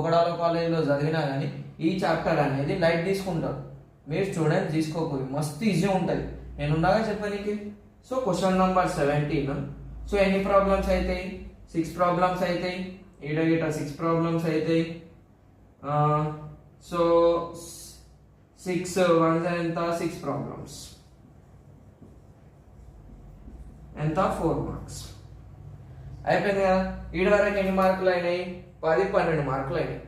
కోకడాల కాలేజీలో చదివినా కానీ ఈ చాప్టర్ అనేది లైట్ తీసుకుంటారు. మీరు స్టూడెంట్స్ తీసుకోకూడదు, మస్తు ఈజీ ఉంటుంది. నేను ఉన్నాగా చెప్పనీకి. So question number 17. సో ఎన్ని ప్రాబ్లమ్స్ అవుతాయి? 6 ప్రాబ్లమ్స్ అవుతాయి. ఈడ 6 ప్రాబ్లమ్స్ అవుతాయి. సో 6 1 ఎంత? 6 ప్రాబ్లమ్స్ ఎంత? 4 మార్క్స్. అయిపోయింది కదా. ఈడ వరకు ఎన్ని మార్కులు అయినాయి? 10 12 మార్కులు అయినాయి.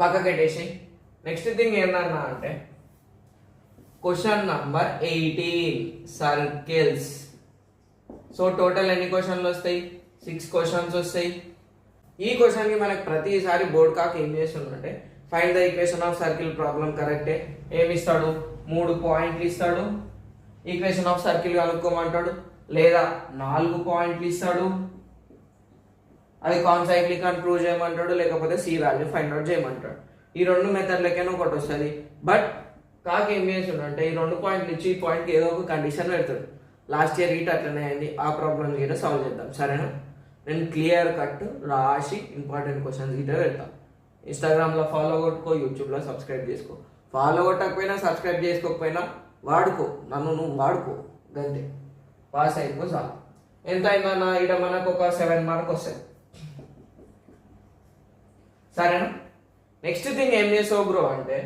పక్కకెట్టేసి నెక్స్ట్ థింగ్ ఏందన్నా అంటే question number 18 circles. So total ఎన్ని క్వశ్చన్లు వస్తాయి? 6 క్వశ్చన్స్ వస్తాయి. ఈ క్వశ్చన్కి మనకు ప్రతిసారి బోర్డ్ కాక ఏం చేస్తుందంటే find the equation of circle problem కరెక్టే. ఏమి ఇస్తాడు? 3 పాయింట్లు ఇస్తాడు. ఈక్వేషన్ ఆఫ్ సర్కిల్ కనుక్కోమంటాడు, లేదా 4 పాయింట్లు ఇస్తాడు. అది కాన్సైక్లిక్ అని ప్రూవ్ చేయమంటాడు, లేకపోతే సి వాల్యూ ఫైండ్ అవుట్ చేయమంటాడు. ఈ 2 మెథడ్లకైనా ఒకటి వస్తుంది. బట్ కాక ఏం చేస్తుండే ఈ 2 పాయింట్లు ఇచ్చి ఈ పాయింట్కి ఏదో ఒక కండిషన్ పెడతాడు. లాస్ట్ ఇయర్ గీట్ అట్లనే అయింది. ఆ ప్రాబ్లమ్ గీట సాల్వ్ చేద్దాం, సరేనా? నేను క్లియర్ కట్ రాసి ఇంపార్టెంట్ క్వశ్చన్స్ గీట పెడతాను. ఇన్స్టాగ్రామ్లో ఫాలో కొట్టుకో, యూట్యూబ్లో సబ్స్క్రైబ్ చేసుకో. ఫాలో కొట్టకపోయినా సబ్స్క్రైబ్ చేసుకోకపోయినా వాడుకో, నన్ను నువ్వు వాడుకో, గంతే. పాస్ అయిపో చాలు. ఎంత అయిందన్న? ఇక్కడ మనకు ఒక 7 మార్క్ వస్తుంది, సరేనా? నెక్స్ట్ థింగ్ ఏం చేసావు బ్రో అంటే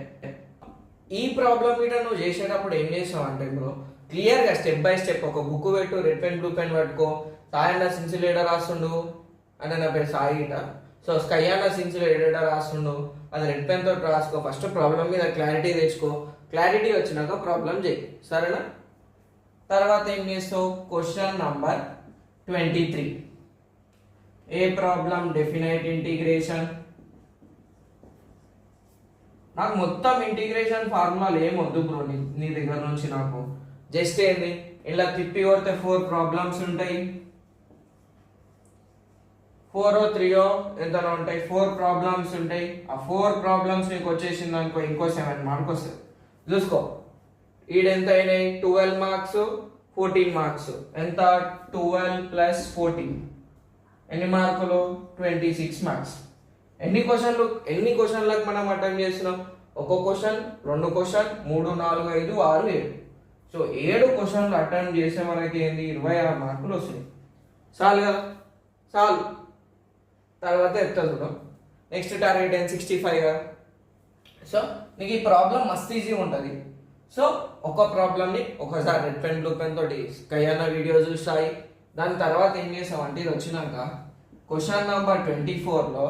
ఈ ప్రాబ్లం మీద నువ్వు చేసేటప్పుడు ఏం చేసావు అంటే బ్రో క్లియర్గా స్టెప్ బై స్టెప్ ఒక బుక్ పెట్టు, రెడ్ పెన్ బ్లూ పెన్ పట్టుకో. సాయి అన్న సిన్సిల్ ఏడా రాస్తుండు అంటే నా పేరు సాయి ఇట. సో స్కై అన్న సిన్సిల్ ఏడా రాస్తుండు, అది రెడ్ పెన్ తోటి రాసుకో. ఫస్ట్ ప్రాబ్లం మీద క్లారిటీ తెచ్చుకో. క్లారిటీ వచ్చినాక ప్రాబ్లం చేయి, సరేనా? తర్వాత ఏం చేస్తావు? Question number 23. ఏ ప్రాబ్లం? Definite integration. నాకు మొత్తం ఇంటిగ్రేషన్ ఫార్ములాలు ఏం వద్దు బ్రో నీ దగ్గర నుంచి. నాకు జస్ట్ ఏంది ఇలా తిప్పి కొడితే 4 ప్రాబ్లమ్స్ ఉంటాయి. 4 3 ఎంతనో ఉంటాయి. 4 ప్రాబ్లమ్స్ ఉంటాయి. ఆ 4 ప్రాబ్లమ్స్ నీకు వచ్చేసింది అనుకో, ఇంకో 7 మార్క్స్ వస్తుంది. చూసుకో, ఈడెంత అయినాయి? 12 మార్క్స్ 14 మార్క్స్. ఎంత? 12 + 14 ఎన్ని మార్కులు? 26 మార్క్స్. ఎన్ని క్వశ్చన్లకు మనం అటెంప్ట్ చేస్తున్నాం? ఒక క్వశ్చన్, 2 క్వశ్చన్, 3 4 5 6 7. సో 7 క్వశ్చన్లు అటెంప్ట్ చేస్తే మనకి ఏంది? 26 మార్కులు వస్తున్నాయి. చాలు కదా? చాలు. తర్వాత ఎత్తా చూడం. నెక్స్ట్ టార్గెట్ ఏం? 65 కదా. సో నీకు ఈ ప్రాబ్లం మస్తు ఈజీ ఉంటుంది. సో ఒక ప్రాబ్లమ్ని ఒకసారి రెడ్ పెన్ బ్లూ పెన్ తోటి కయ్యన్న వీడియో చూసాయి. దాని తర్వాత ఏం చేసామంటే ఇది వచ్చినాక క్వశ్చన్ నెంబర్ 24లో